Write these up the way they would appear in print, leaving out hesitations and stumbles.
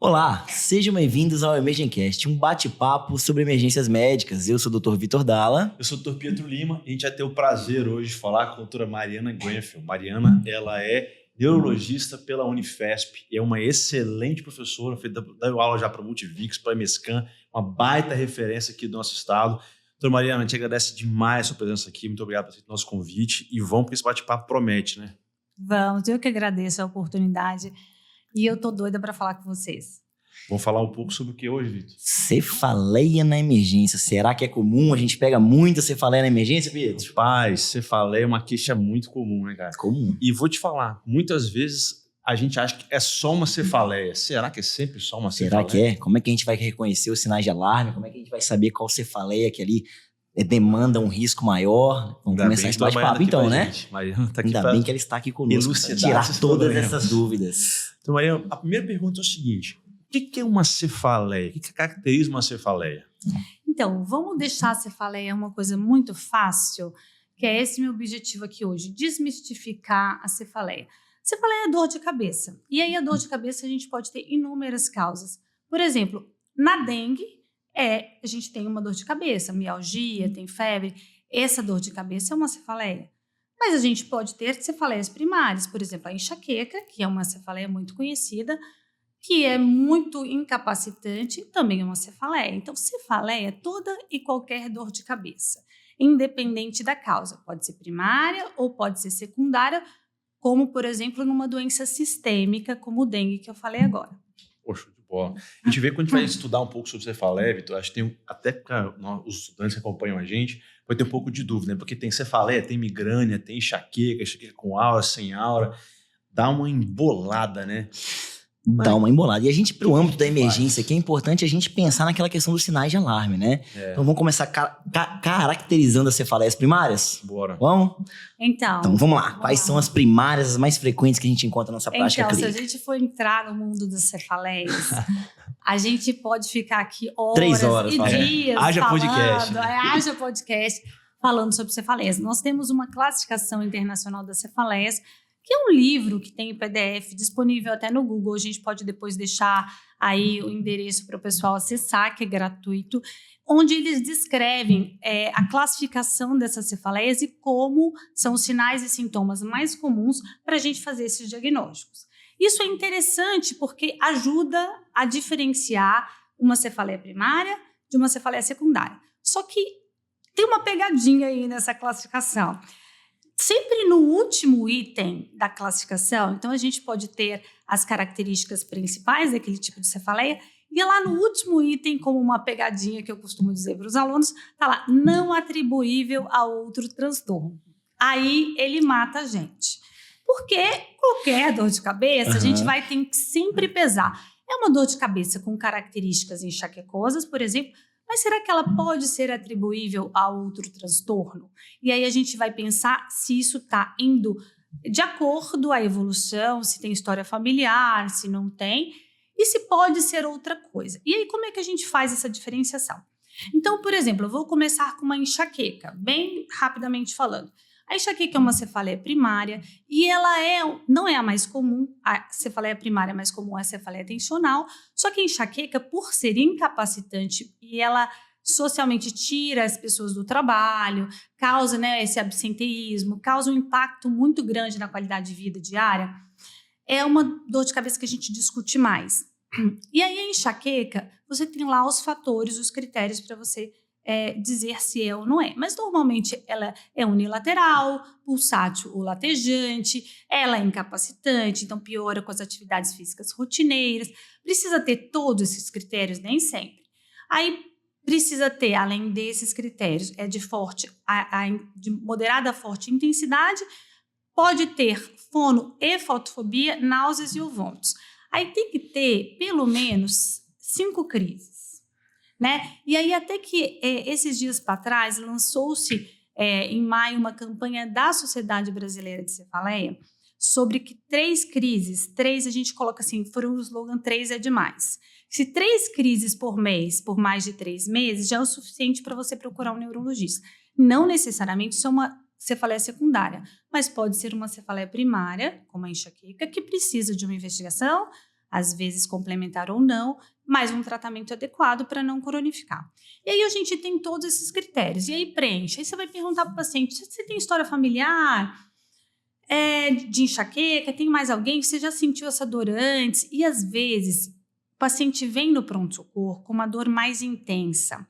Olá, sejam bem-vindos ao EmergenCast, um bate-papo sobre emergências médicas. Eu sou o Dr. Vitor Dalla. Eu sou o Dr. Pietro Lima e a gente vai ter o prazer hoje de falar com a doutora Mariana Grenfell. Mariana, ela é neurologista pela Unifesp e é uma excelente professora, deu aula já para Multivix, para Mescan, uma baita referência aqui do nosso estado. Doutora Mariana, a gente agradece demais a sua presença aqui, muito obrigado por aceitar o nosso convite e vamos porque esse bate-papo promete, né? Vamos, eu que agradeço a oportunidade e eu tô doida para falar com vocês. Vamos falar um pouco sobre o que hoje, Vitor? Cefaleia na emergência. Será que é comum? A gente pega muita cefaleia na emergência, Pietro? Rapaz, cefaleia é uma queixa muito comum, né, cara? Comum. E vou te falar, muitas vezes a gente acha que é só uma cefaleia. Será que é sempre só uma cefaleia? Será que é? Como é que a gente vai reconhecer os sinais de alarme? Como é que a gente vai saber qual cefaleia que ali demanda um risco maior? Vamos começar esse bate-papo então, né? Mariana tá aqui. Ainda bem que ela está aqui conosco para tirar todas essas dúvidas. Então, Mariana, a primeira pergunta é o seguinte: o que é uma cefaleia? O que caracteriza uma cefaleia? Então, vamos deixar a cefaleia uma coisa muito fácil, que é esse meu objetivo aqui hoje, desmistificar a cefaleia. Cefaleia é dor de cabeça. E aí a dor de cabeça a gente pode ter inúmeras causas. Por exemplo, na dengue, a gente tem uma dor de cabeça, mialgia, tem febre. Essa dor de cabeça é uma cefaleia. Mas a gente pode ter cefaleias primárias, por exemplo, a enxaqueca, que é uma cefaleia muito conhecida, que é muito incapacitante, também é uma cefaleia. Então, cefaleia é toda e qualquer dor de cabeça, independente da causa. Pode ser primária ou pode ser secundária, como, por exemplo, numa doença sistêmica, como o dengue, que eu falei agora. Poxa, de bola. A gente vê quando a gente vai estudar um pouco sobre cefaleia, Vitor, acho que tem até os estudantes que acompanham a gente, vai ter um pouco de dúvida, né? Porque tem cefaleia, tem migrânia, tem enxaqueca com aura, sem aura, dá uma embolada, né? Dá uma embolada. E a gente, pro âmbito da emergência aqui, é importante a gente pensar naquela questão dos sinais de alarme, né? Então vamos começar caracterizando as cefaleias primárias? Bora. Vamos? Então vamos lá. Quais são as primárias, as mais frequentes que a gente encontra na nossa prática clínica? Se a gente for entrar no mundo das cefaleias, a gente pode ficar aqui 3 horas e dias haja falando, podcast, né? haja podcast falando sobre cefaleias. Nós temos uma classificação internacional das cefaleias, que é um livro que tem em PDF disponível até no Google. A gente pode depois deixar aí o endereço para o pessoal acessar, que é gratuito, onde eles descrevem a classificação dessas cefaleias e como são os sinais e sintomas mais comuns para a gente fazer esses diagnósticos. Isso é interessante porque ajuda a diferenciar uma cefaleia primária de uma cefaleia secundária. Só que tem uma pegadinha aí nessa classificação. Sempre no último item da classificação, então a gente pode ter as características principais daquele tipo de cefaleia, e lá no último item, como uma pegadinha que eu costumo dizer para os alunos, está lá, não atribuível a outro transtorno. Aí ele mata a gente. Porque qualquer dor de cabeça, a gente vai ter que sempre pesar. É uma dor de cabeça com características enxaquecosas, por exemplo, mas será que ela pode ser atribuível a outro transtorno? E aí a gente vai pensar se isso está indo de acordo à evolução, se tem história familiar, se não tem, e se pode ser outra coisa. E aí como é que a gente faz essa diferenciação? Então, por exemplo, eu vou começar com uma enxaqueca, bem rapidamente falando. A enxaqueca é uma cefaleia primária e ela não é a mais comum. A cefaleia primária mais comum é a cefaleia tensional, só que a enxaqueca, por ser incapacitante e ela socialmente tira as pessoas do trabalho, causa esse absenteísmo, causa um impacto muito grande na qualidade de vida diária, é uma dor de cabeça que a gente discute mais. E aí a enxaqueca, você tem lá os fatores, os critérios para você dizer se é ou não é. Mas normalmente ela é unilateral, pulsátil ou latejante, ela é incapacitante, então piora com as atividades físicas rotineiras. Precisa ter todos esses critérios? Nem sempre. Aí precisa ter, além desses critérios, de moderada a forte intensidade, pode ter fono e fotofobia, náuseas e vômitos. Aí tem que ter pelo menos 5 crises. Né? E aí até que esses dias para trás lançou-se em maio uma campanha da Sociedade Brasileira de Cefaleia sobre que 3 crises, 3 a gente coloca assim, foram o slogan 3 é demais. Se 3 crises por mês, por mais de 3 meses, já é o suficiente para você procurar um neurologista. Não necessariamente isso é uma cefaleia secundária, mas pode ser uma cefaleia primária, como a enxaqueca, que precisa de uma investigação, às vezes complementar ou não, mas um tratamento adequado para não cronificar. E aí a gente tem todos esses critérios, e aí preenche. Aí você vai perguntar para o paciente, você tem história familiar de enxaqueca, tem mais alguém que você já sentiu essa dor antes? E às vezes o paciente vem no pronto-socorro com uma dor mais intensa,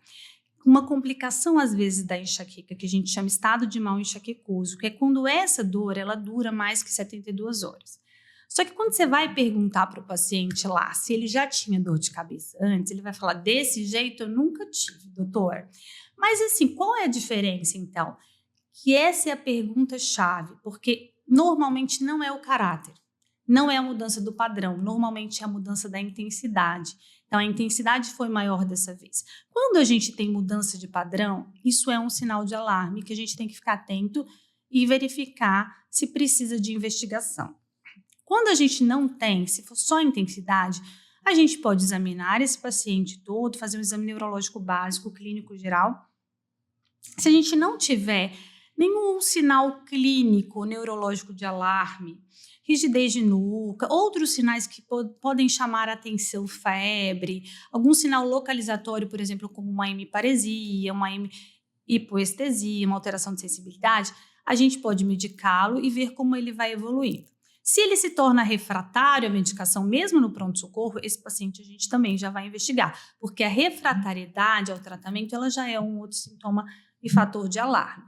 uma complicação às vezes da enxaqueca, que a gente chama estado de mal enxaquecoso, que é quando essa dor ela dura mais que 72 horas. Só que quando você vai perguntar para o paciente lá se ele já tinha dor de cabeça antes, ele vai falar, desse jeito eu nunca tive, doutor. Mas assim, qual é a diferença então? Que essa é a pergunta-chave, porque normalmente não é o caráter, não é a mudança do padrão, normalmente é a mudança da intensidade. Então, a intensidade foi maior dessa vez. Quando a gente tem mudança de padrão, isso é um sinal de alarme que a gente tem que ficar atento e verificar se precisa de investigação. Quando a gente não tem, se for só intensidade, a gente pode examinar esse paciente todo, fazer um exame neurológico básico, clínico geral. Se a gente não tiver nenhum sinal clínico neurológico de alarme, rigidez de nuca, outros sinais que podem chamar a atenção, febre, algum sinal localizatório, por exemplo, como uma hemiparesia, uma hipoestesia, uma alteração de sensibilidade, a gente pode medicá-lo e ver como ele vai evoluindo. Se ele se torna refratário à medicação, mesmo no pronto-socorro, esse paciente a gente também já vai investigar, porque a refratariedade ao tratamento ela já é um outro sintoma e fator de alarme.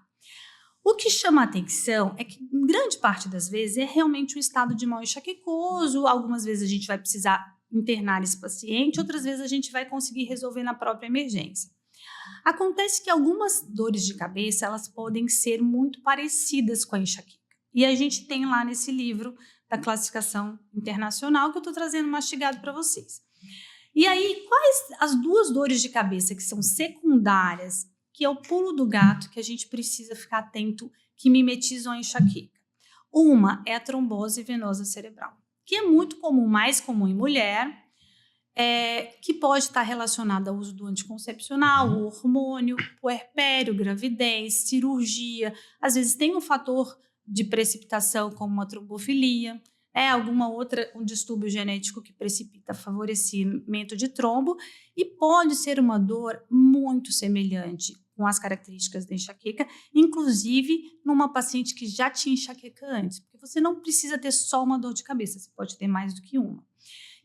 O que chama a atenção é que, em grande parte das vezes, é realmente um estado de mal enxaquecoso. Algumas vezes a gente vai precisar internar esse paciente, outras vezes a gente vai conseguir resolver na própria emergência. Acontece que algumas dores de cabeça elas podem ser muito parecidas com a enxaqueca. E a gente tem lá nesse livro da classificação internacional que eu estou trazendo mastigado para vocês. E aí, quais as duas dores de cabeça que são secundárias, que é o pulo do gato, que a gente precisa ficar atento, que mimetizam a enxaqueca? Uma é a trombose venosa cerebral, que é muito comum, mais comum em mulher, que pode estar relacionada ao uso do anticoncepcional, o hormônio, puerpério, gravidez, cirurgia. Às vezes tem um fator de precipitação como uma trombofilia, alguma outra, um distúrbio genético que precipita favorecimento de trombo, e pode ser uma dor muito semelhante com as características da enxaqueca, inclusive numa paciente que já tinha enxaqueca antes, porque você não precisa ter só uma dor de cabeça, você pode ter mais do que uma.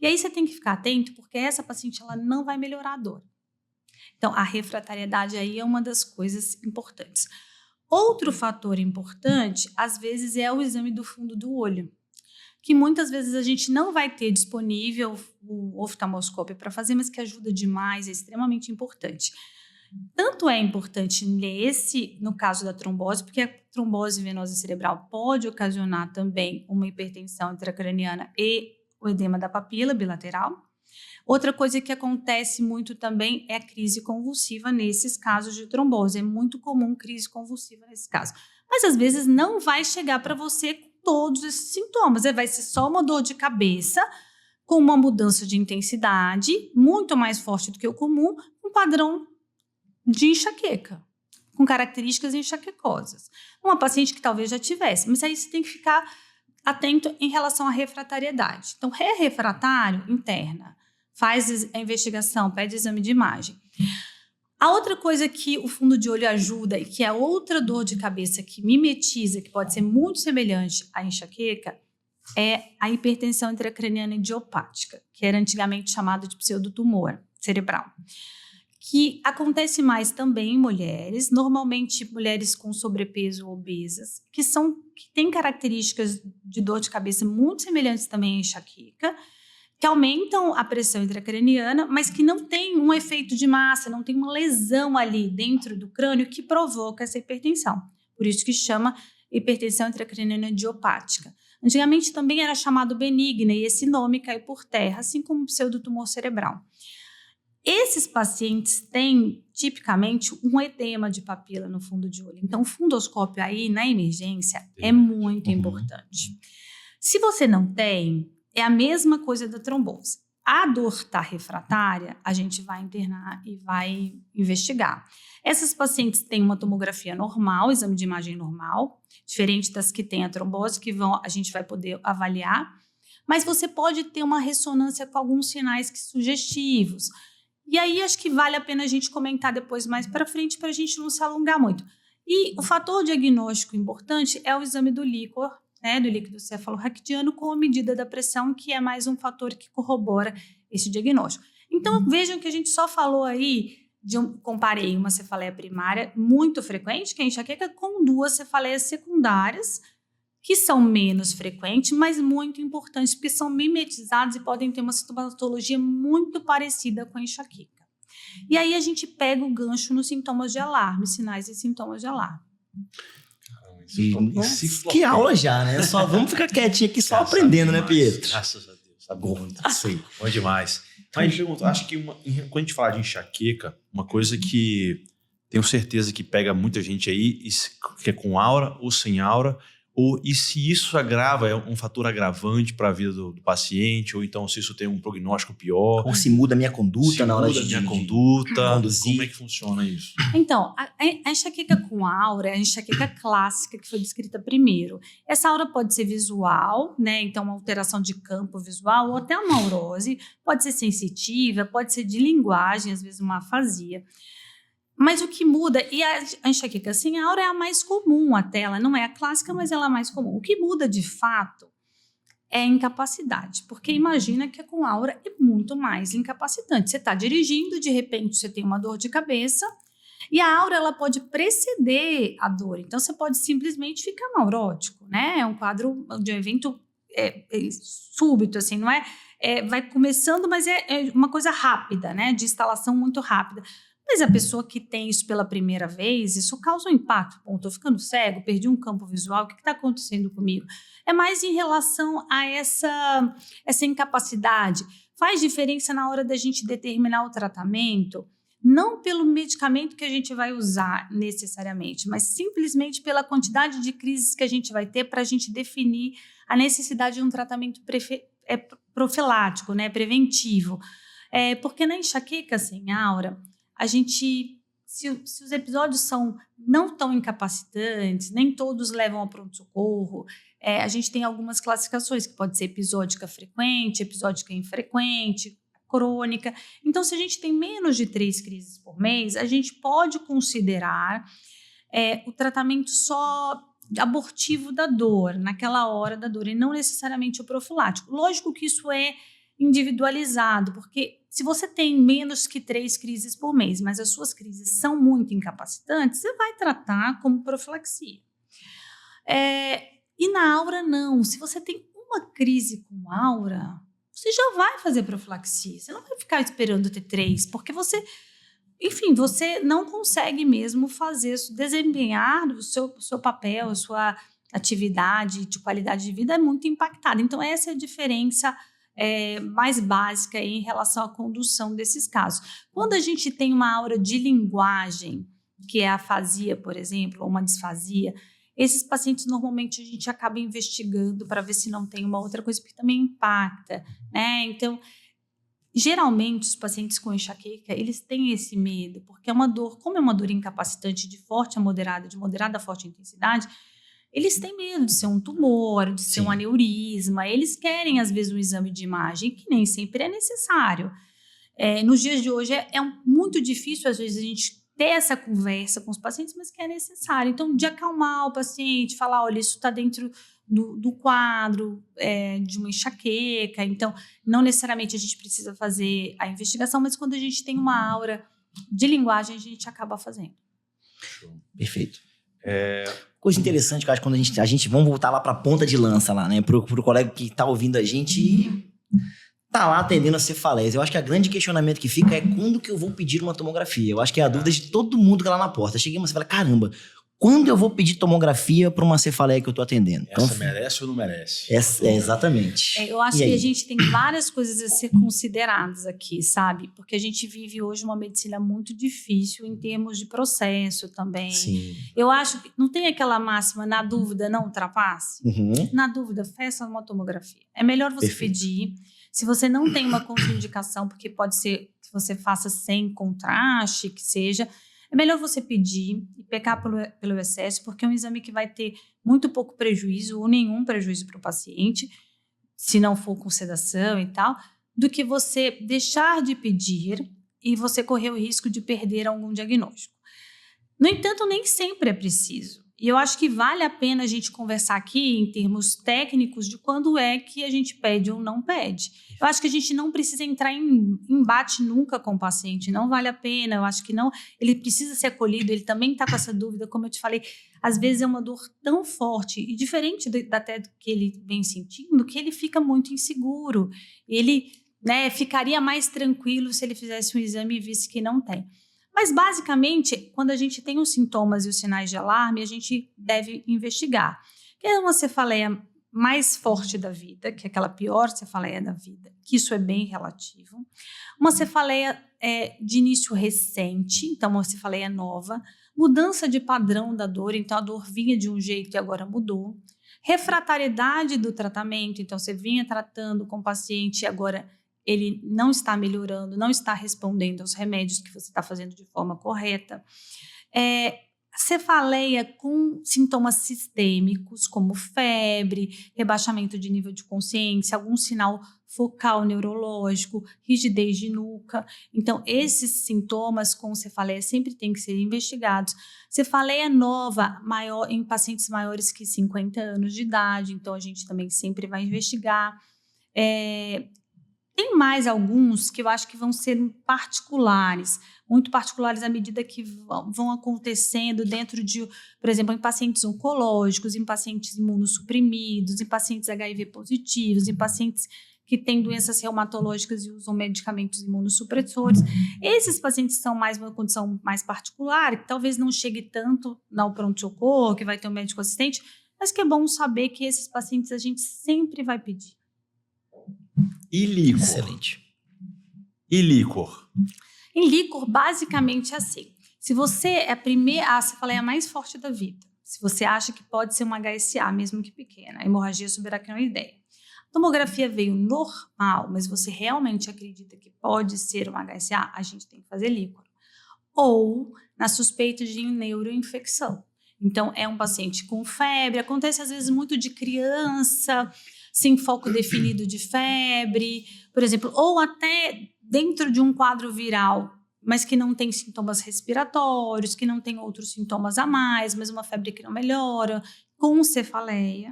E aí você tem que ficar atento, porque essa paciente ela não vai melhorar a dor. Então, a refratariedade aí é uma das coisas importantes. Outro fator importante, às vezes, é o exame do fundo do olho, que muitas vezes a gente não vai ter disponível o oftalmoscópio para fazer, mas que ajuda demais, é extremamente importante. Tanto é importante no caso da trombose, porque a trombose venosa cerebral pode ocasionar também uma hipertensão intracraniana e o edema da papila bilateral. Outra coisa que acontece muito também é a crise convulsiva nesses casos de trombose. É muito comum crise convulsiva nesse caso. Mas às vezes não vai chegar para você com todos esses sintomas. Vai ser só uma dor de cabeça com uma mudança de intensidade muito mais forte do que o comum, um padrão de enxaqueca, com características enxaquecosas. Uma paciente que talvez já tivesse, mas aí você tem que ficar atento em relação à refratariedade. Então, refratário, interna. Faz a investigação, pede exame de imagem. A outra coisa que o fundo de olho ajuda e que é outra dor de cabeça que mimetiza, que pode ser muito semelhante à enxaqueca, é a hipertensão intracraniana idiopática, que era antigamente chamada de pseudotumor cerebral, que acontece mais também em mulheres, normalmente mulheres com sobrepeso ou obesas, que têm características de dor de cabeça muito semelhantes também à enxaqueca, que aumentam a pressão intracraniana, mas que não tem um efeito de massa, não tem uma lesão ali dentro do crânio que provoca essa hipertensão. Por isso que chama hipertensão intracraniana idiopática. Antigamente também era chamado benigna e esse nome caiu por terra, assim como o pseudotumor cerebral. Esses pacientes têm, tipicamente, um edema de papila no fundo de olho. Então, o fundoscópio aí, na emergência, é muito importante. Se você não tem, é a mesma coisa da trombose. A dor está refratária, a gente vai internar e vai investigar. Essas pacientes têm uma tomografia normal, exame de imagem normal, diferente das que têm a trombose, que a gente vai poder avaliar. mas você pode ter uma ressonância com alguns sinais sugestivos. E aí acho que vale a pena a gente comentar depois mais para frente para a gente não se alongar muito. E o fator diagnóstico importante é o exame do líquor, né, do líquido cefalorraquidiano com a medida da pressão, que é mais um fator que corrobora esse diagnóstico. Então vejam que a gente só falou aí, comparei uma cefaleia primária muito frequente, que é a enxaqueca, com 2 cefaleias secundárias, que são menos frequentes, mas muito importantes, porque são mimetizadas e podem ter uma sintomatologia muito parecida com a enxaqueca. E aí a gente pega o gancho nos sintomas de alarme, sinais e sintomas de alarme. Que aula já, né? Só vamos ficar quietinho aqui só aprendendo, né, Pietro? Graças a Deus. Tá bom. Bom demais. Mas me pergunto, acho que quando a gente fala de enxaqueca, uma coisa que tenho certeza que pega muita gente aí, que é com aura ou sem aura, e se isso agrava, é um fator agravante para a vida do paciente, ou então se isso tem um prognóstico pior. Ou se muda a minha conduta na hora de conduzir. Como é que funciona isso? Então, a enxaqueca com aura é a enxaqueca clássica que foi descrita primeiro. Essa aura pode ser visual, né? Então uma alteração de campo visual, ou até uma aurose, pode ser sensitiva, pode ser de linguagem, às vezes uma afasia. Mas o que muda, e a enxaqueca sem aura é a mais comum até, ela não é a clássica, mas ela é a mais comum. O que muda de fato é a incapacidade, porque imagina que com aura é muito mais incapacitante. Você está dirigindo, de repente você tem uma dor de cabeça, e a aura ela pode preceder a dor, então você pode simplesmente ficar neurótico, né? É um quadro de um evento súbito, assim, não é? Vai começando, mas é uma coisa rápida, né? De instalação muito rápida. Mas a pessoa que tem isso pela primeira vez, isso causa um impacto. Bom, estou ficando cego, perdi um campo visual, o que está acontecendo comigo? É mais em relação a essa incapacidade. Faz diferença na hora da gente determinar o tratamento, não pelo medicamento que a gente vai usar necessariamente, mas simplesmente pela quantidade de crises que a gente vai ter para a gente definir a necessidade de um tratamento profilático, né, preventivo. Porque na enxaqueca sem aura, a gente, se os episódios são não tão incapacitantes, nem todos levam ao pronto-socorro, a gente tem algumas classificações, que pode ser episódica frequente, episódica infrequente, crônica. Então, se a gente tem menos de 3 crises por mês, a gente pode considerar o tratamento só abortivo da dor, naquela hora da dor, e não necessariamente o profilático. Lógico que isso é individualizado, porque se você tem menos que 3 crises por mês, mas as suas crises são muito incapacitantes, você vai tratar como profilaxia. E na aura, não. Se você tem uma crise com aura, você já vai fazer profilaxia. Você não vai ficar esperando ter 3, porque você não consegue mesmo desempenhar o seu papel, a sua atividade de qualidade de vida é muito impactada. Então, essa é a diferença mais básica em relação à condução desses casos. Quando a gente tem uma aura de linguagem, que é a afasia, por exemplo, ou uma disfasia, esses pacientes normalmente a gente acaba investigando para ver se não tem uma outra coisa, porque também impacta, né? Então, geralmente os pacientes com enxaqueca, eles têm esse medo, porque é uma dor, como é uma dor incapacitante de forte a moderada, de moderada a forte intensidade, eles têm medo de ser um tumor, de ser um aneurisma. Eles querem, às vezes, um exame de imagem, que nem sempre é necessário. Nos dias de hoje, muito difícil, às vezes, a gente ter essa conversa com os pacientes, mas que é necessário. Então, de acalmar o paciente, falar, olha, isso está dentro do quadro de uma enxaqueca. Então, não necessariamente a gente precisa fazer a investigação, mas quando a gente tem uma aura de linguagem, a gente acaba fazendo. Perfeito. Coisa interessante que eu acho que quando a gente vamos voltar lá pra ponta de lança lá, né? Pro colega que tá ouvindo a gente e tá lá atendendo a cefaleia. Eu acho que o grande questionamento que fica é quando que eu vou pedir uma tomografia. Eu acho que é a dúvida de todo mundo que tá lá na porta. Cheguei uma cefaleia, caramba, quando eu vou pedir tomografia para uma cefaleia que eu tô atendendo? Essa então, merece ou não merece? Exatamente. Eu acho que a gente tem várias coisas a ser consideradas aqui, sabe? Porque a gente vive hoje uma medicina muito difícil em termos de processo também. Sim. Eu acho que não tem aquela máxima, na dúvida, não ultrapasse? Uhum. Na dúvida, faça uma tomografia. É melhor você pedir. Se você não tem uma contraindicação, porque pode ser que você faça sem contraste, que seja... É melhor você pedir e pecar pelo excesso, porque é um exame que vai ter muito pouco prejuízo ou nenhum prejuízo para o paciente. se não for com sedação e tal, do que você deixar de pedir e você correr o risco de perder algum diagnóstico. No entanto, nem sempre é preciso. E eu acho que vale a pena a gente conversar aqui em termos técnicos de quando é que a gente pede ou não pede. Eu acho que a gente não precisa entrar em embate nunca com o paciente, não vale a pena, eu acho que não. Ele precisa ser acolhido, ele também está com essa dúvida, como eu te falei, às vezes é uma dor tão forte e diferente até do que ele vem sentindo, que ele fica muito inseguro. Ele, né, ficaria mais tranquilo se ele fizesse um exame e visse que não tem. Mas, basicamente, quando a gente tem os sintomas e os sinais de alarme, a gente deve investigar. Que é uma cefaleia mais forte da vida, que é aquela pior cefaleia da vida, que isso é bem relativo. Uma cefaleia de início recente, então uma cefaleia nova. Mudança de padrão da dor, então a dor vinha de um jeito e agora mudou. Refratariedade do tratamento, então você vinha tratando com o paciente e agora ele não está melhorando, não está respondendo aos remédios que você está fazendo de forma correta. Cefaleia com sintomas sistêmicos, como febre, rebaixamento de nível de consciência, algum sinal focal neurológico, rigidez de nuca. Então, esses sintomas com cefaleia sempre têm que ser investigados. Cefaleia nova, maior, em pacientes maiores que 50 anos de idade, então a gente também sempre vai investigar. Tem mais alguns que eu acho que vão ser particulares, muito particulares à medida que vão acontecendo dentro de, por exemplo, em pacientes oncológicos, em pacientes imunossuprimidos, em pacientes HIV positivos, em pacientes que têm doenças reumatológicas e usam medicamentos imunossupressores. Esses pacientes são mais uma condição mais particular, que talvez não chegue tanto no pronto-socorro, que vai ter um médico assistente, mas que é bom saber que esses pacientes a gente sempre vai pedir. E líquor? Excelente. E líquor? Em líquor, basicamente é assim. Se você é a cefaleia mais forte da vida, se você acha que pode ser uma HSA, mesmo que pequena, hemorragia subaracnoideia, a tomografia veio normal, mas você realmente acredita que pode ser uma HSA, a gente tem que fazer líquor. Ou na suspeita de neuroinfecção. Então, é um paciente com febre, acontece às vezes muito de criança, sem foco definido de febre, por exemplo, ou até dentro de um quadro viral, mas que não tem sintomas respiratórios, que não tem outros sintomas a mais, mas uma febre que não melhora, com cefaleia.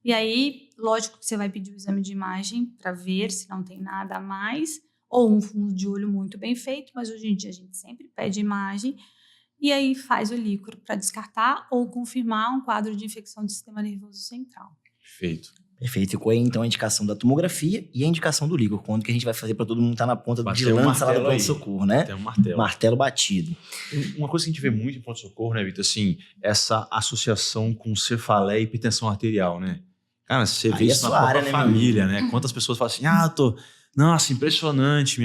E aí, lógico que você vai pedir o exame de imagem para ver se não tem nada a mais, ou um fundo de olho muito bem feito, mas hoje em dia a gente sempre pede imagem, e aí faz o líquor para descartar ou confirmar um quadro de infecção do sistema nervoso central. Perfeito. Perfeito. Ficou aí, então, a indicação da tomografia e a indicação do líquor. Quando que a gente vai fazer para todo mundo estar na ponta de lança lá do pronto-socorro, né? Tem um martelo. Martelo batido. Uma coisa que a gente vê muito em pronto-socorro, né, Vitor? Assim, essa associação com cefaleia e hipertensão arterial, né? Cara, você vê isso na própria família, né? Quantas pessoas falam assim, nossa, impressionante,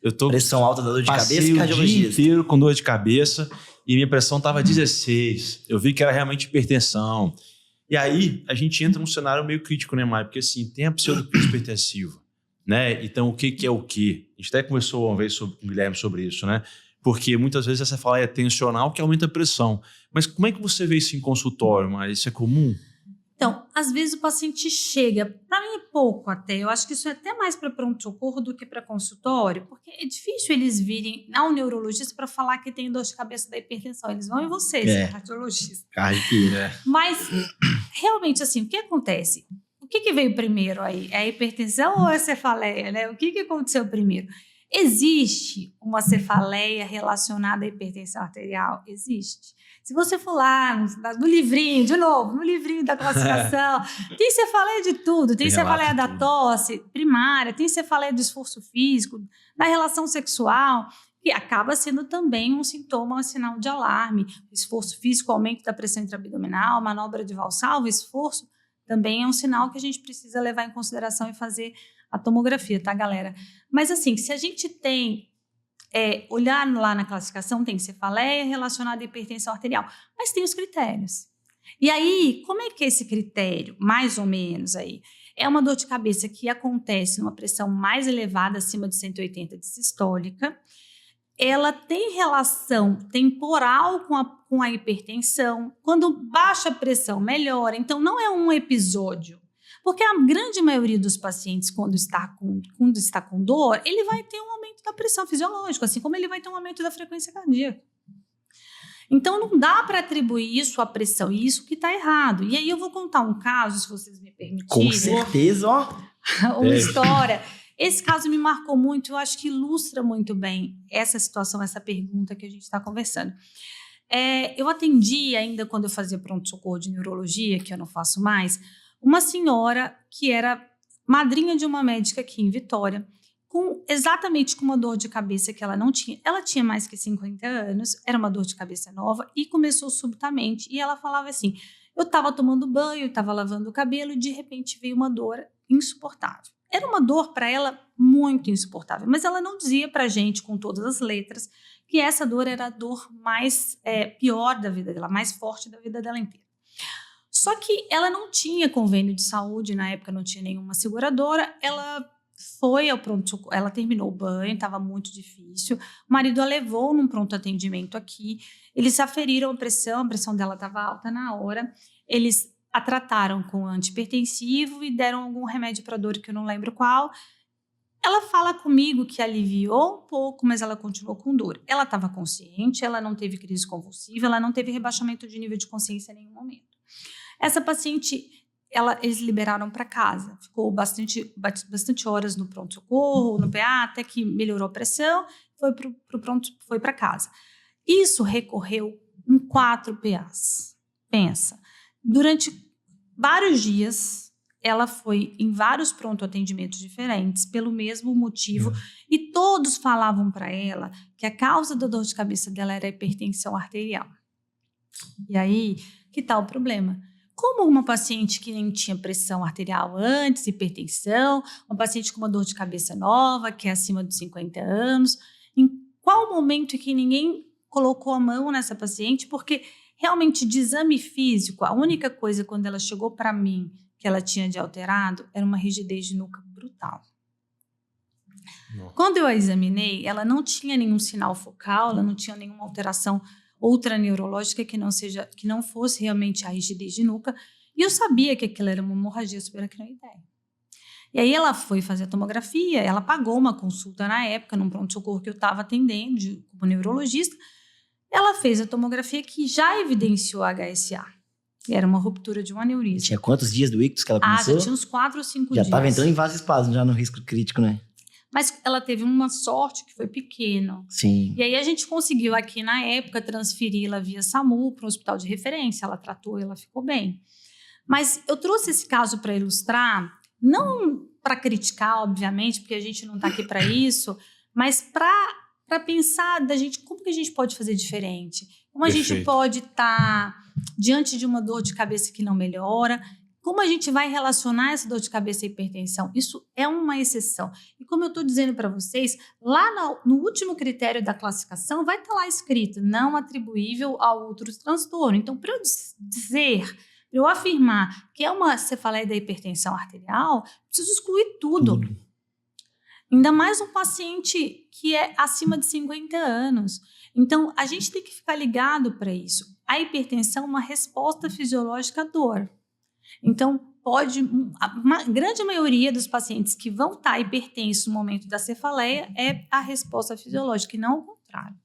eu tô... Pressão alta da dor de cabeça e Passei o cardiologista. dia inteiro com dor de cabeça e minha pressão estava 16. Eu vi que era realmente hipertensão. E aí, a gente entra num cenário meio crítico, né, Mário? Porque, assim, tem a pseudocrise hipertensiva, né? Então, o que é o quê? A gente até conversou uma vez com o Guilherme sobre isso, né? Porque muitas vezes essa cefaleia é tensional que aumenta a pressão. Mas como é que você vê isso em consultório, Mário? Isso é comum? Então, às vezes o paciente chega, para mim é pouco até, eu acho que isso é até mais para pronto-socorro do que para consultório, porque é difícil eles virem ao neurologista para falar que tem dor de cabeça da hipertensão, eles vão em você, cardiologista. Mas, realmente, assim, o que acontece? O que veio primeiro aí? É a hipertensão ou a cefaleia, né? O que aconteceu primeiro? Existe uma cefaleia relacionada à hipertensão arterial? Existe. Se você for lá no livrinho, de novo, no livrinho da classificação, tem cefaleia de tudo. Tem cefaleia da tosse primária, tem cefaleia do esforço físico, da relação sexual, que acaba sendo também um sintoma, um sinal de alarme. Esforço físico, aumento da pressão intraabdominal, manobra de Valsalva, esforço, também é um sinal que a gente precisa levar em consideração e fazer a tomografia, tá, galera? Mas assim, se a gente tem... olhar lá na classificação, tem cefaleia relacionada à hipertensão arterial, mas tem os critérios. E aí, como é que é esse critério, mais ou menos aí? É uma dor de cabeça que acontece numa pressão mais elevada, acima de 180 de sistólica. Ela tem relação temporal com a hipertensão. Quando baixa a pressão, melhora. Então, não é um episódio. Porque a grande maioria dos pacientes, quando está com dor, ele vai ter um aumento da pressão fisiológica, assim como ele vai ter um aumento da frequência cardíaca. Então, não dá para atribuir isso à pressão, e isso que está errado. E aí eu vou contar um caso, se vocês me permitirem. Com certeza, ó. Uma história. Esse caso me marcou muito, eu acho que ilustra muito bem essa situação, essa pergunta que a gente está conversando. Eu atendi ainda quando eu fazia pronto-socorro de neurologia, que eu não faço mais, uma senhora que era madrinha de uma médica aqui em Vitória, exatamente com uma dor de cabeça que ela não tinha. Ela tinha mais que 50 anos, era uma dor de cabeça nova e começou subitamente. E ela falava assim, eu estava tomando banho, estava lavando o cabelo e de repente veio uma dor insuportável. Era uma dor para ela muito insuportável, mas ela não dizia para a gente com todas as letras que essa dor era a dor mais pior da vida dela, mais forte da vida dela inteira. Só que ela não tinha convênio de saúde, na época não tinha nenhuma seguradora, ela foi ao pronto-socorro, ela terminou o banho, estava muito difícil, o marido a levou num pronto atendimento aqui, eles aferiram a pressão dela estava alta na hora, eles a trataram com antihipertensivo e deram algum remédio para dor que eu não lembro qual. Ela fala comigo que aliviou um pouco, mas ela continuou com dor. Ela estava consciente, ela não teve crise convulsiva, ela não teve rebaixamento de nível de consciência em nenhum momento. Essa paciente, eles liberaram para casa, ficou bastante horas no pronto-socorro, no PA, até que melhorou a pressão, foi para casa. Isso recorreu em 4 PAs. Pensa, durante vários dias, ela foi em vários pronto-atendimentos diferentes, pelo mesmo motivo, e todos falavam para ela que a causa da dor de cabeça dela era a hipertensão arterial. E aí, que tal o problema? Como uma paciente que nem tinha pressão arterial antes, hipertensão, uma paciente com uma dor de cabeça nova, que é acima dos 50 anos, em qual momento que ninguém colocou a mão nessa paciente? Porque realmente, de exame físico, a única coisa quando ela chegou para mim que ela tinha de alterado era uma rigidez de nuca brutal. Nossa. Quando eu a examinei, ela não tinha nenhum sinal focal, ela não tinha nenhuma alteração outra neurológica que não fosse realmente a rigidez de nuca, e eu sabia que aquilo era uma hemorragia subaracnoideia. E aí ela foi fazer a tomografia, ela pagou uma consulta na época, num pronto-socorro que eu estava atendendo como neurologista. Ela fez a tomografia que já evidenciou a HSA. Era uma ruptura de um aneurisma. Tinha quantos dias do ictus que ela começou? Já tinha uns 4 ou 5 dias. Já estava entrando em vasoespasmo, já no risco crítico, né? Mas ela teve uma sorte que foi pequeno. Sim. E aí a gente conseguiu aqui na época transferi-la via SAMU para um hospital de referência. Ela tratou, ela ficou bem. Mas eu trouxe esse caso para ilustrar, não para criticar, obviamente, porque a gente não está aqui para isso, mas para pensar da gente, como que a gente pode fazer diferente? Como a gente pode estar diante de uma dor de cabeça que não melhora? Como a gente vai relacionar essa dor de cabeça à hipertensão? Isso é uma exceção. E como eu estou dizendo para vocês, lá no último critério da classificação vai estar lá escrito, não atribuível a outros transtornos. Então, para eu dizer, para eu afirmar que é uma cefaleia da hipertensão arterial, preciso excluir tudo. Ainda mais um paciente que é acima de 50 anos. Então, a gente tem que ficar ligado para isso. A hipertensão é uma resposta fisiológica à dor. Então, a grande maioria dos pacientes que vão estar hipertensos no momento da cefaleia é a resposta fisiológica, e não o contrário.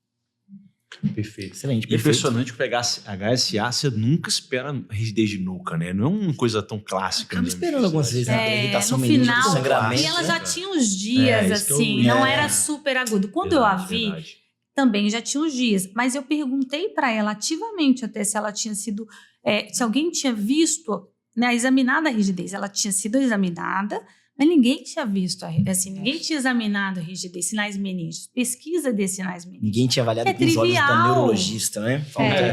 Perfeito. Excelente. Perfeito. Impressionante pegar HSA, você nunca espera rigidez de nuca, né? Não é uma coisa tão clássica. Acaba esperando algumas vezes, né? Irritação no final, sangramento. E ela já tinha uns dias, assim, não era super agudo. Quando eu a vi, também já tinha uns dias. Mas eu perguntei para ela ativamente até se ela tinha sido, se alguém tinha visto, né, examinada a rigidez. Ela tinha sido examinada, mas ninguém tinha visto, assim, ninguém tinha examinado a rigidez, sinais meningos, pesquisa de sinais meningos. Ninguém tinha avaliado com os olhos da neurologista, né?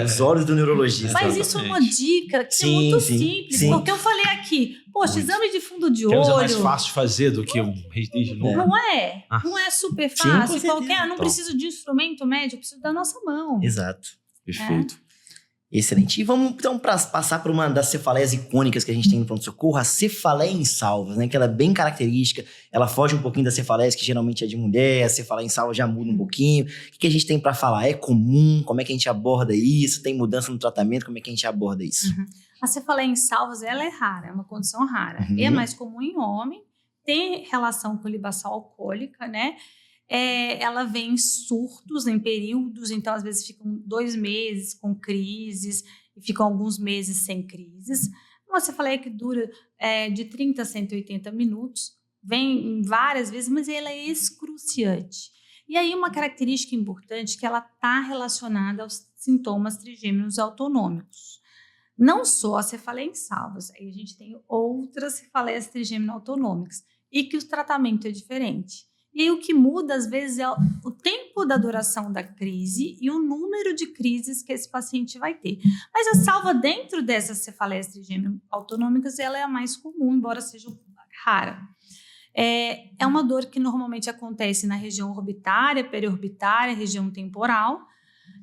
Os olhos do neurologista. Mas isso é uma dica que é muito simples, porque eu falei aqui, poxa, exame de fundo de olho... É mais fácil de fazer do que um rigidez de nuca. Não é? Não é super fácil, não preciso de instrumento médico, preciso da nossa mão. Exato. Perfeito. Excelente. E vamos então passar por uma das cefaleias icônicas que a gente tem no pronto-socorro, a cefaleia em salvas, né? Que ela é bem característica, ela foge um pouquinho das cefaleias que geralmente é de mulher, a cefaleia em salvas já muda um pouquinho. O que a gente tem para falar? É comum? Como é que a gente aborda isso? Tem mudança no tratamento? Como é que a gente aborda isso? A cefaleia em salvas, ela é rara, é uma condição rara. E é mais comum em homem, tem relação com libação alcoólica, né? Ela vem em surtos, em períodos, então às vezes ficam 2 meses com crises e ficam alguns meses sem crises. Uma cefaleia que dura de 30 a 180 minutos, vem várias vezes, mas ela é excruciante. E aí uma característica importante é que ela está relacionada aos sintomas trigêmeos autonômicos. Não só a cefaleia em salvas, aí a gente tem outras cefaleias trigêmeo autonômicas e que o tratamento é diferente. E aí o que muda, às vezes, é o tempo da duração da crise e o número de crises que esse paciente vai ter. Mas a salva dentro dessas cefaleias trigêmeo autonômicas, ela é a mais comum, embora seja rara. É uma dor que normalmente acontece na região orbitária, periorbitária, região temporal,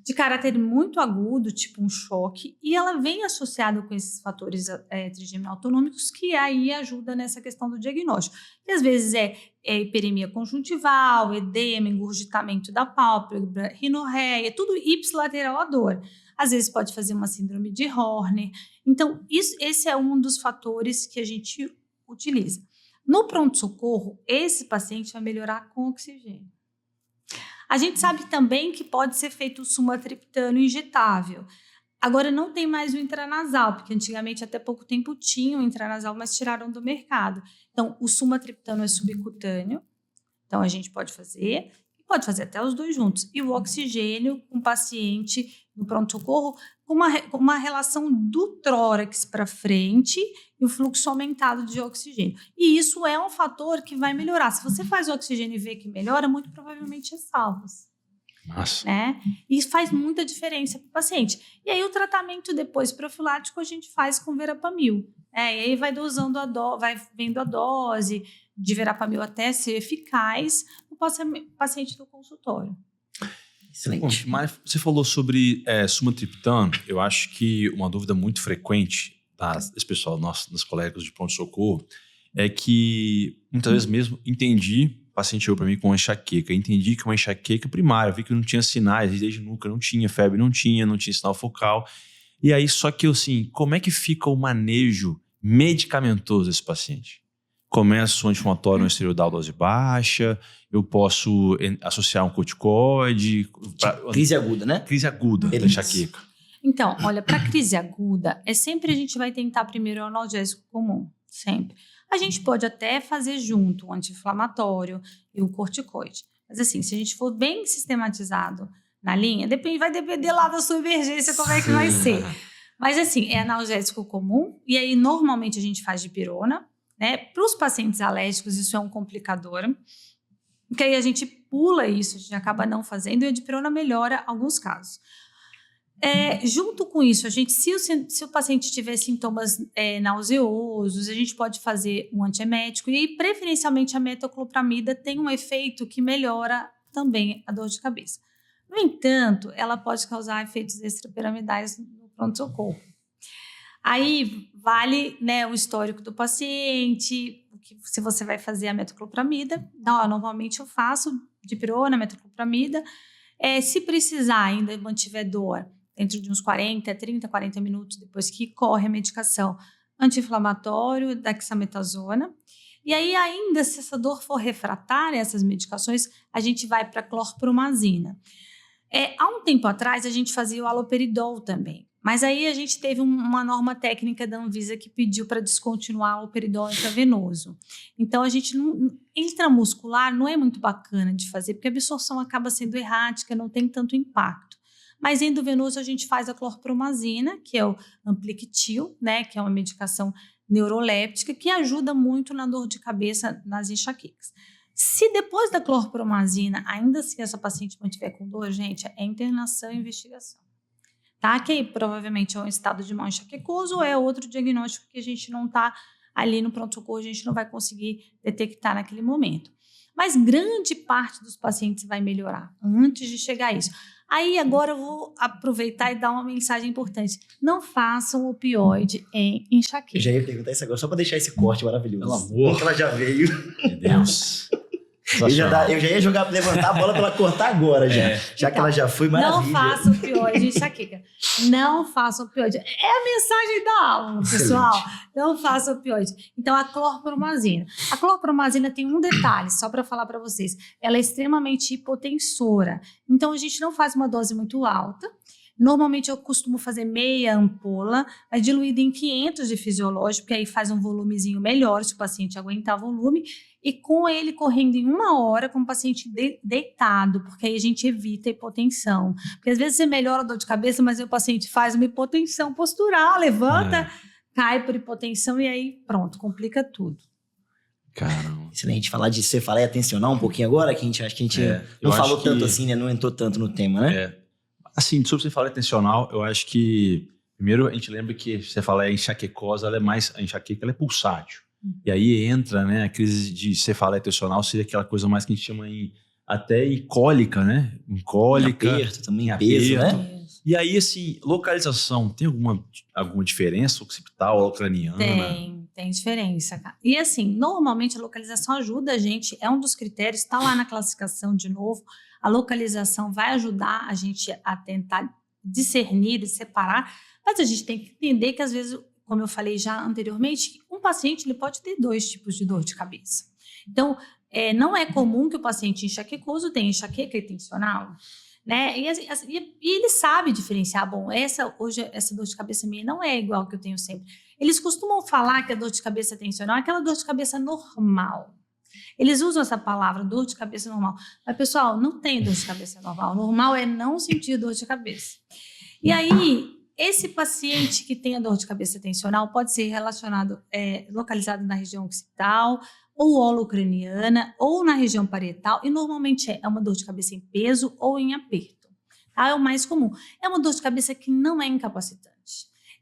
de caráter muito agudo, tipo um choque, e ela vem associada com esses fatores trigêmeo autonômicos que aí ajuda nessa questão do diagnóstico. Que às vezes é hiperemia conjuntival, edema, engurgitamento da pálpebra, rinorreia, tudo ipsilateral à dor. Às vezes pode fazer uma síndrome de Horner. Então, esse é um dos fatores que a gente utiliza. No pronto-socorro, esse paciente vai melhorar com oxigênio. A gente sabe também que pode ser feito o sumatriptano injetável. Agora não tem mais o intranasal, porque antigamente até pouco tempo tinha o intranasal, mas tiraram do mercado. Então, o sumatriptano é subcutâneo, então a gente pode fazer até os dois juntos. E o oxigênio com o paciente no pronto-socorro com uma relação do tórax para frente e o fluxo aumentado de oxigênio. E isso é um fator que vai melhorar. Se você faz o oxigênio e vê que melhora, muito provavelmente é salvas. Nossa. Né? E isso faz muita diferença para o paciente. E aí o tratamento depois profilático a gente faz com verapamil. E aí vai dosando vai vendo a dose de verapamil até ser eficaz no paciente do consultório. Excelente. Mas você falou sobre sumatriptano. Eu acho que uma dúvida muito frequente desse pessoal, dos colegas de pronto-socorro, é que muitas vezes mesmo o paciente chegou para mim com uma enxaqueca. Entendi que uma enxaqueca primária, vi que não tinha sinais, desde nunca não tinha, febre não tinha sinal focal. E aí, só que assim, como é que fica o manejo medicamentoso desse paciente? Começo anti-inflamatório no esteroidal dose baixa, eu posso associar um corticoide. Crise aguda, né? Crise aguda da enxaqueca. Então, olha, para crise aguda, sempre a gente vai tentar primeiro o analgésico comum, sempre. A gente pode até fazer junto o anti-inflamatório e o corticoide. Mas assim, se a gente for bem sistematizado na linha, vai depender lá da sua emergência como é que vai ser. Mas assim, é analgésico comum e aí normalmente a gente faz dipirona, né? Para os pacientes alérgicos isso é um complicador, porque aí a gente pula isso, a gente acaba não fazendo e a dipirona melhora alguns casos. Junto com isso, se o paciente tiver sintomas nauseosos, a gente pode fazer um antiemético e aí, preferencialmente, a metoclopramida tem um efeito que melhora também a dor de cabeça. No entanto, ela pode causar efeitos extrapiramidais no pronto-socorro. Aí vale, né, o histórico do paciente, se você vai fazer a metoclopramida. Normalmente eu faço dipirona, metoclopramida. Se precisar ainda mantiver dor, dentro de uns 30, 40 minutos depois que corre a medicação, anti-inflamatório, dexametasona. E aí ainda, se essa dor for refratária, essas medicações, a gente vai para clorpromazina. Há um tempo atrás, a gente fazia o haloperidol também. Mas aí a gente teve uma norma técnica da Anvisa que pediu para descontinuar o peridol intravenoso. Então, a gente intramuscular não é muito bacana de fazer, porque a absorção acaba sendo errática, não tem tanto impacto. Mas endovenoso a gente faz a clorpromazina, que é o Amplictil, né, que é uma medicação neuroléptica que ajuda muito na dor de cabeça nas enxaquecas. Se depois da clorpromazina, ainda assim essa paciente mantiver com dor, gente, é internação e investigação. Tá? Que aí, provavelmente é um estado de mal enxaquecoso ou é outro diagnóstico que a gente não está ali no pronto-socorro, a gente não vai conseguir detectar naquele momento. Mas grande parte dos pacientes vai melhorar antes de chegar a isso. Aí agora eu vou aproveitar e dar uma mensagem importante. Não façam opioide em enxaqueca. Eu já ia perguntar isso agora, só pra deixar esse corte maravilhoso. Pelo amor. Que ela já veio. De Deus. Eu já ia levantar a bola pra ela cortar agora já. Já que ela já foi, maravilha. Não faça opioide em enxaqueca. Não faça opioide. É a mensagem da aula, pessoal. Excelente. Não faça opioide. Então, a clorpromazina. A clorpromazina tem um detalhe, só para falar para vocês. Ela é extremamente hipotensora. Então, a gente não faz uma dose muito alta. Normalmente, eu costumo fazer meia ampola, mas diluída em 500 de fisiológico, porque aí faz um volumezinho melhor, se o paciente aguentar volume. E com ele correndo em 1 hora, com o paciente deitado, porque aí a gente evita a hipotensão. Porque às vezes você melhora a dor de cabeça, mas aí o paciente faz uma hipotensão postural, levanta, cai por hipotensão e aí pronto, complica tudo. Caramba. Excelente. Falar de cefaleia tensional um pouquinho agora, que a gente acho que a gente não falou tanto assim, né? Não entrou tanto no tema, né? Assim, sobre cefaleia tensional, eu acho que primeiro a gente lembra que cefaleia enxaquecosa, a enxaqueca ela é pulsátil. E aí entra, né, a crise de cefaleia tensional, seria aquela coisa mais que a gente chama até em cólica, né? Em cólica. Em aperto também, em peso, né? E aí, assim, localização, tem alguma diferença occipital ou craniana? Tem diferença, cara. E assim, normalmente a localização ajuda a gente, é um dos critérios, está lá na classificação de novo, a localização vai ajudar a gente a tentar discernir e separar, mas a gente tem que entender que às vezes, como eu falei já anteriormente, um paciente ele pode ter 2 tipos de dor de cabeça. Então, não é comum que o paciente enxaquecoso tenha enxaqueca tensional, né? E ele sabe diferenciar, bom, hoje essa dor de cabeça minha não é igual que eu tenho sempre. Eles costumam falar que a dor de cabeça tensional é aquela dor de cabeça normal. Eles usam essa palavra, dor de cabeça normal. Mas, pessoal, não tem dor de cabeça normal. Normal é não sentir dor de cabeça. E aí, esse paciente que tem a dor de cabeça tensional pode ser localizado na região occipital, ou holocraniana, ou na região parietal, e normalmente é uma dor de cabeça em peso ou em aperto. Tá? É o mais comum. É uma dor de cabeça que não é incapacitante.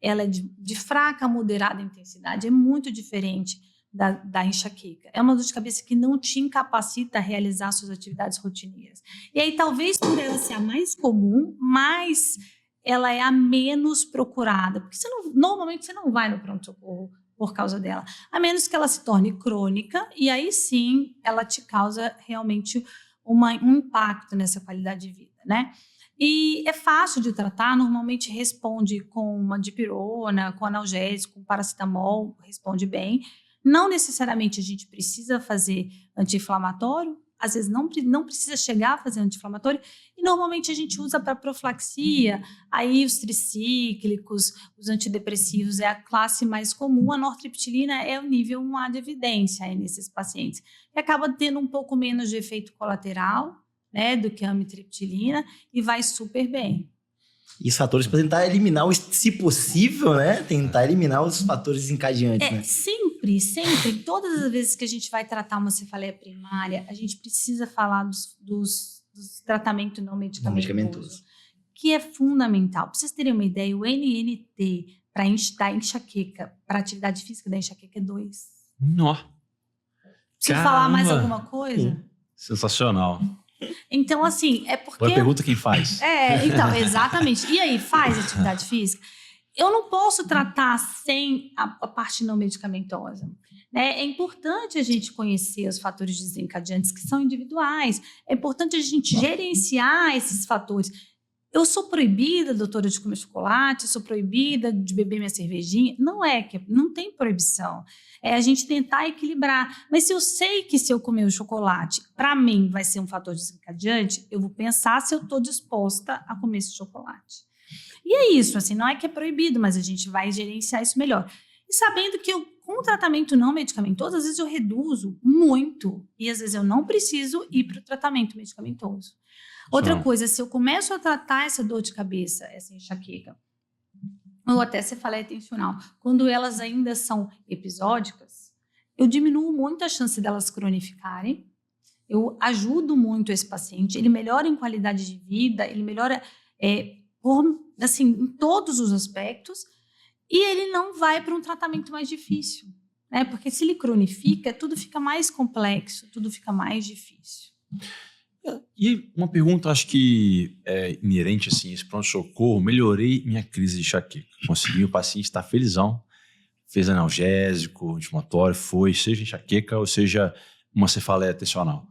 Ela é de fraca a moderada intensidade, é muito diferente da enxaqueca. É uma dor de cabeça que não te incapacita a realizar suas atividades rotineiras. E aí, talvez por ela ser a mais comum, mas ela é a menos procurada, porque normalmente você não vai no pronto-socorro por causa dela, a menos que ela se torne crônica, e aí sim ela te causa realmente um impacto nessa qualidade de vida, né? E é fácil de tratar, normalmente responde com uma dipirona, com analgésico, com paracetamol, responde bem. Não necessariamente a gente precisa fazer anti-inflamatório, às vezes não precisa chegar a fazer anti-inflamatório, e normalmente a gente usa para profilaxia, aí os tricíclicos, os antidepressivos é a classe mais comum, a nortriptilina é o nível 1A de evidência aí nesses pacientes, que acaba tendo um pouco menos de efeito colateral, né, do que a amitriptilina, e vai super bem. E os fatores para tentar eliminar, se possível, né? Tentar eliminar os fatores encadeantes, né? Sempre, todas as vezes que a gente vai tratar uma cefaleia primária, a gente precisa falar dos tratamentos não medicamentosos, que é fundamental. Para vocês terem uma ideia, o NNT da enxaqueca, para atividade física da enxaqueca é 2. Nó. Preciso falar mais alguma coisa? Sensacional. Então, assim, é porque... Agora pergunta quem faz. Então, exatamente. E aí, faz atividade física? Eu não posso tratar sem a parte não medicamentosa, né? É importante a gente conhecer os fatores desencadeantes que são individuais. É importante a gente gerenciar esses fatores. Eu sou proibida, doutora, de comer chocolate, sou proibida de beber minha cervejinha. Não tem proibição. É a gente tentar equilibrar. Mas se eu sei que se eu comer o chocolate, para mim vai ser um fator desencadeante, eu vou pensar se eu estou disposta a comer esse chocolate. E é isso, assim, não é que é proibido, mas a gente vai gerenciar isso melhor. E sabendo que com o tratamento não medicamentoso, às vezes eu reduzo muito e às vezes eu não preciso ir para o tratamento medicamentoso. Outra coisa, se eu começo a tratar essa dor de cabeça, essa enxaqueca, ou até cefaleia tensional, quando elas ainda são episódicas, eu diminuo muito a chance delas cronificarem, eu ajudo muito esse paciente, ele melhora em qualidade de vida, ele melhora assim, em todos os aspectos, e ele não vai para um tratamento mais difícil, né? Porque se ele cronifica, tudo fica mais complexo, tudo fica mais difícil. E uma pergunta, acho que é inerente, assim, esse pronto-socorro, melhorei minha crise de enxaqueca. Consegui, o paciente estar felizão, fez analgésico, anti-inflamatório, seja enxaqueca ou seja uma cefaleia tensional.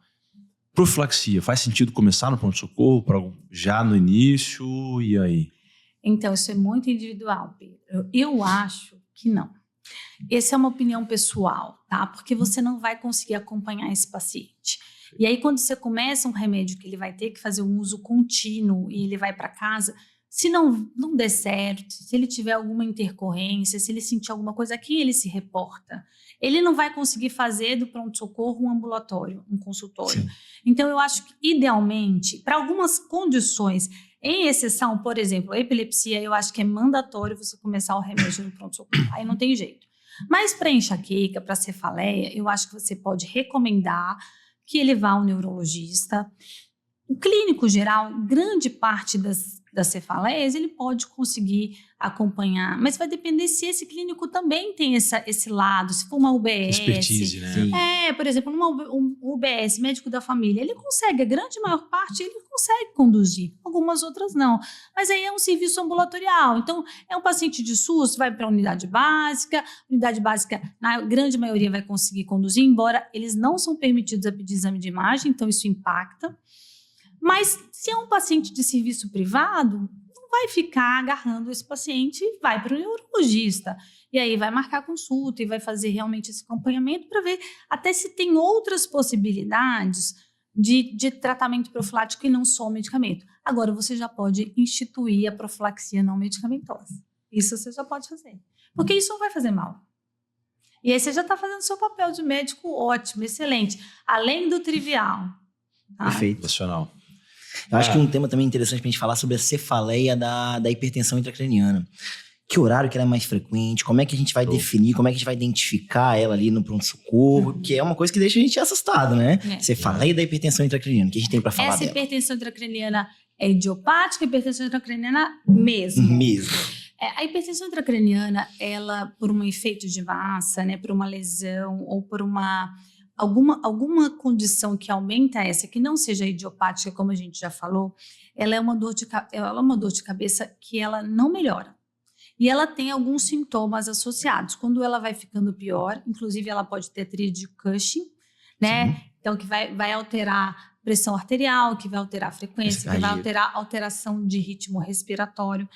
Profilaxia, faz sentido começar no pronto-socorro já no início, e aí? Então, isso é muito individual, Pedro. Eu acho que não. Essa é uma opinião pessoal, tá? Porque você não vai conseguir acompanhar esse paciente. E aí, quando você começa um remédio que ele vai ter que fazer um uso contínuo e ele vai para casa, se não der certo, se ele tiver alguma intercorrência, se ele sentir alguma coisa, a quem ele se reporta? Ele não vai conseguir fazer do pronto-socorro um ambulatório, um consultório. Sim. Então, eu acho que, idealmente, para algumas condições, em exceção, por exemplo, a epilepsia, eu acho que é mandatório você começar o remédio no pronto-socorro. Aí não tem jeito. Mas para enxaqueca, para cefaleia, eu acho que você pode recomendar que ele vá ao neurologista. O clínico geral, grande parte das cefaleias, ele pode conseguir acompanhar, mas vai depender se esse clínico também tem esse lado, se for uma UBS. Expertise, né? Por exemplo, numa UBS, médico da família, ele consegue, a grande maior parte, ele consegue conduzir, algumas outras não. Mas aí é um serviço ambulatorial, então é um paciente de SUS, vai para a unidade básica, na grande maioria vai conseguir conduzir, embora eles não são permitidos a pedir exame de imagem, então isso impacta. Mas se é um paciente de serviço privado, não vai ficar agarrando esse paciente e vai para o neurologista. E aí vai marcar consulta e vai fazer realmente esse acompanhamento para ver até se tem outras possibilidades de tratamento profilático e não só o medicamento. Agora, você já pode instituir a profilaxia não medicamentosa. Isso você já pode fazer. Porque isso não vai fazer mal. E aí você já está fazendo seu papel de médico ótimo, excelente. Além do trivial. Tá? Perfeito. Nacional. Eu acho que um tema também interessante pra gente falar sobre a cefaleia da hipertensão intracraniana. Que horário que ela é mais frequente, como é que a gente vai definir, como é que a gente vai identificar ela ali no pronto-socorro, que é uma coisa que deixa a gente assustado, né? Cefaleia da hipertensão intracraniana, o que a gente tem pra falar dela? Essa hipertensão intracraniana é idiopática, hipertensão intracraniana mesmo. A hipertensão intracraniana, ela, por um efeito de massa, né, por uma lesão ou por alguma condição que aumenta essa, que não seja idiopática, como a gente já falou, ela é uma dor de cabeça que ela não melhora. E ela tem alguns sintomas associados. Quando ela vai ficando pior, inclusive ela pode ter tríade de Cushing, né? Sim. Então, que vai alterar pressão arterial, que vai alterar a frequência, que vai alterar a alteração de ritmo respiratório.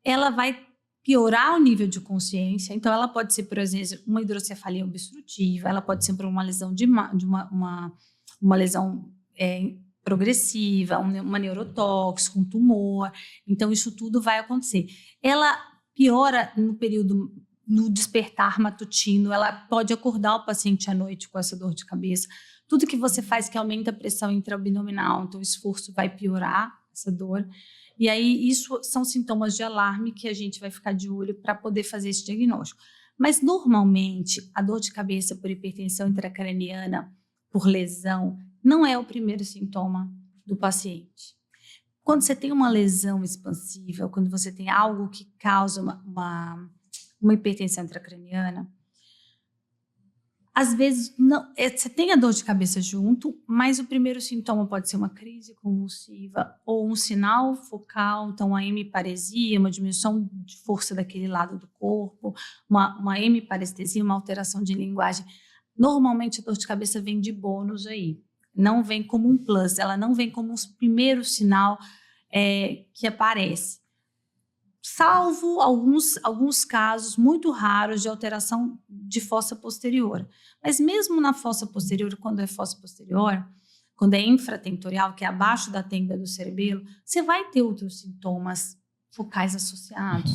Ela vai piorar o nível de consciência. Então, ela pode ser, por exemplo, uma hidrocefalia obstrutiva, ela pode ser por uma lesão uma lesão progressiva, uma neurotóxica, um tumor. Então, isso tudo vai acontecer. Ela piora no despertar matutino, ela pode acordar o paciente à noite com essa dor de cabeça. Tudo que você faz que aumenta a pressão intraabdominal, então o esforço vai piorar essa dor. E aí, isso são sintomas de alarme que a gente vai ficar de olho para poder fazer esse diagnóstico. Mas, normalmente, a dor de cabeça por hipertensão intracraniana, por lesão, não é o primeiro sintoma do paciente. Quando você tem uma lesão expansiva, quando você tem algo que causa uma hipertensão intracraniana, às vezes você tem a dor de cabeça junto, mas o primeiro sintoma pode ser uma crise convulsiva ou um sinal focal, então uma hemiparesia, uma diminuição de força daquele lado do corpo, uma hemiparestesia, uma alteração de linguagem. Normalmente a dor de cabeça vem de bônus aí, não vem como um plus, ela não vem como um primeiro sinal que aparece. Salvo alguns casos muito raros de alteração de fossa posterior. Mas mesmo na fossa posterior, quando é fossa posterior, quando é infratentorial, que é abaixo da tenda do cerebelo, você vai ter outros sintomas focais associados,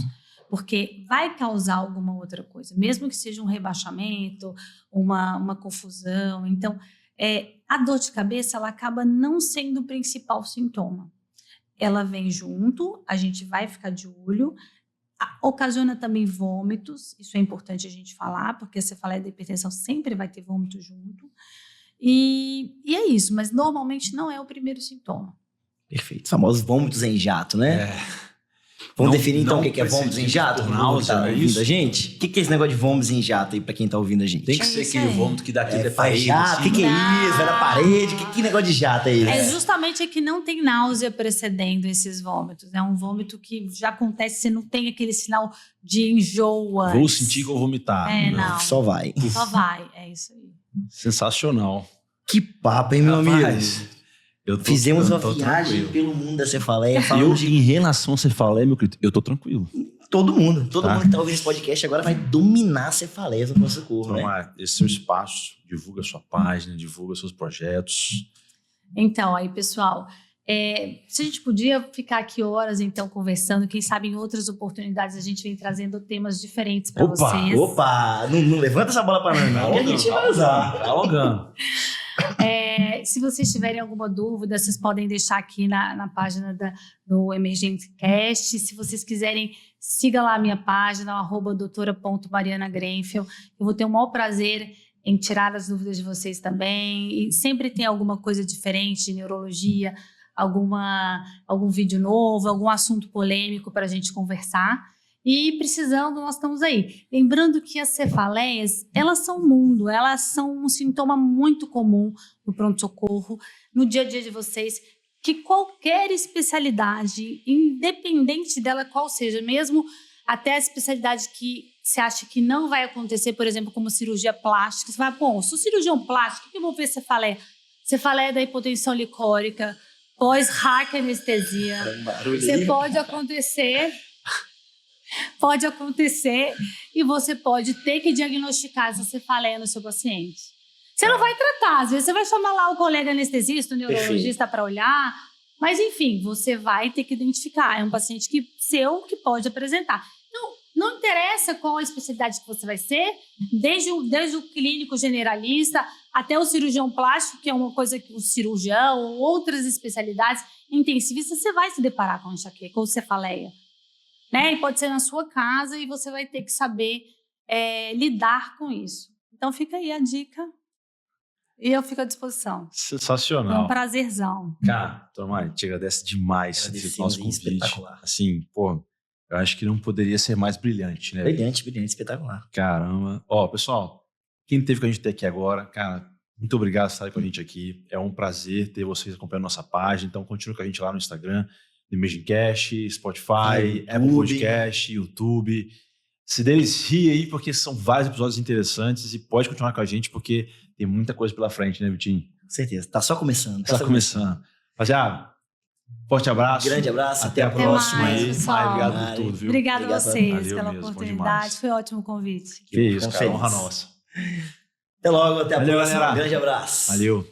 porque vai causar alguma outra coisa, mesmo que seja um rebaixamento, uma confusão. Então, a dor de cabeça, ela acaba não sendo o principal sintoma. Ela vem junto, a gente vai ficar de olho, ocasiona também vômitos, isso é importante a gente falar, porque a cefaleia da hipertensão sempre vai ter vômito junto, e é isso, mas normalmente não é o primeiro sintoma. Perfeito, os famosos vômitos em jato, né? Vamos Não- definir então não o que é vômitos em jato? precipitar Vamos náusea, tá é ouvindo isso? a gente? O que é esse negócio de vômitos em jato aí pra quem tá ouvindo a gente? Tem que É ser isso aquele aí. vômito que dá aquele Faz parede. jato? O assim, que é Não. isso? Vai na parede? Que negócio de jato é esse? É justamente que não tem náusea precedendo esses vômitos. É um vômito que já acontece, você não tem aquele sinal de enjoa. Vou sentir que eu vou vomitar. É, não. Só vai. Só vai, é isso aí. Sensacional. Que papo, hein, meu amigo? Rapaz, eu tô- Fizemos eu uma tô viagem tranquilo. pelo mundo da cefaleia. Eu, Falamos de em relação a cefaleia, meu querido, eu tô tranquilo. todo mundo. Todo Tá. mundo que tá ouvindo esse podcast agora vai dominar a cefaleia no nosso corpo, né? Então, esse é o espaço. Divulga sua página, divulga seus projetos. Então, aí, pessoal, se a gente podia ficar aqui horas, então, conversando, quem sabe em outras oportunidades a gente vem trazendo temas diferentes para vocês. Opa! Não levanta essa bola pra nós, não. Que a gente vai usar. Tá alongando. Se vocês tiverem alguma dúvida, vocês podem deixar aqui na página do Emergente Cast. Se vocês quiserem, siga lá a minha página, @doutora.marianagrenfel. Eu vou ter o maior prazer em tirar as dúvidas de vocês também. E sempre tem alguma coisa diferente de neurologia, algum vídeo novo, algum assunto polêmico para a gente conversar. E precisando, nós estamos aí. Lembrando que as cefaleias, elas são mundo, elas são um sintoma muito comum no pronto-socorro, no dia a dia de vocês, que qualquer especialidade, independente dela qual seja, mesmo até a especialidade que você acha que não vai acontecer, por exemplo, como cirurgia plástica, você vai, bom, sou cirurgião plástico, o que eu vou ver cefaleia? Cefaleia da hipotensão licórica, pós-raque anestesia. Você pode acontecer e você pode ter que diagnosticar essa cefaleia no seu paciente. Você não vai tratar, às vezes você vai chamar lá o colega anestesista, o neurologista para olhar, mas enfim, você vai ter que identificar. É um paciente que pode apresentar. Não interessa qual a especialidade que você vai ser, desde o clínico generalista até o cirurgião plástico, que é uma coisa que o cirurgião ou outras especialidades intensivistas, você vai se deparar com enxaqueca ou cefaleia. Né? E pode ser na sua casa e você vai ter que saber lidar com isso. Então fica aí a dica e eu fico à disposição. Sensacional. É um prazerzão. Cara, Tomari, te agradece demais esse nosso convite. Espetacular. Assim, pô, eu acho que não poderia ser mais brilhante, né? Brilhante, espetacular. Caramba. Ó, pessoal, quem teve com a gente até aqui agora, cara, muito obrigado por estar com a gente aqui. É um prazer ter vocês acompanhando nossa página. Então, continue com a gente lá no Instagram, no Imagingcast, Spotify, Apple Podcast, YouTube. Se delicie aí, porque são vários episódios interessantes e pode continuar com a gente, porque tem muita coisa pela frente, né, Vitinho? Com certeza. Tá só começando. Tá começando. Rapaziada, forte abraço. Grande abraço. Até a Até próxima mais, aí. pessoal. Obrigado por tudo, viu? Obrigada a Obrigado. vocês Valeu pela mesmo, bom oportunidade. demais. Foi um ótimo convite. Que isso, Fico cara. feliz. Honra nossa. Até logo, até a Valeu, próxima. galera. Grande abraço. Valeu.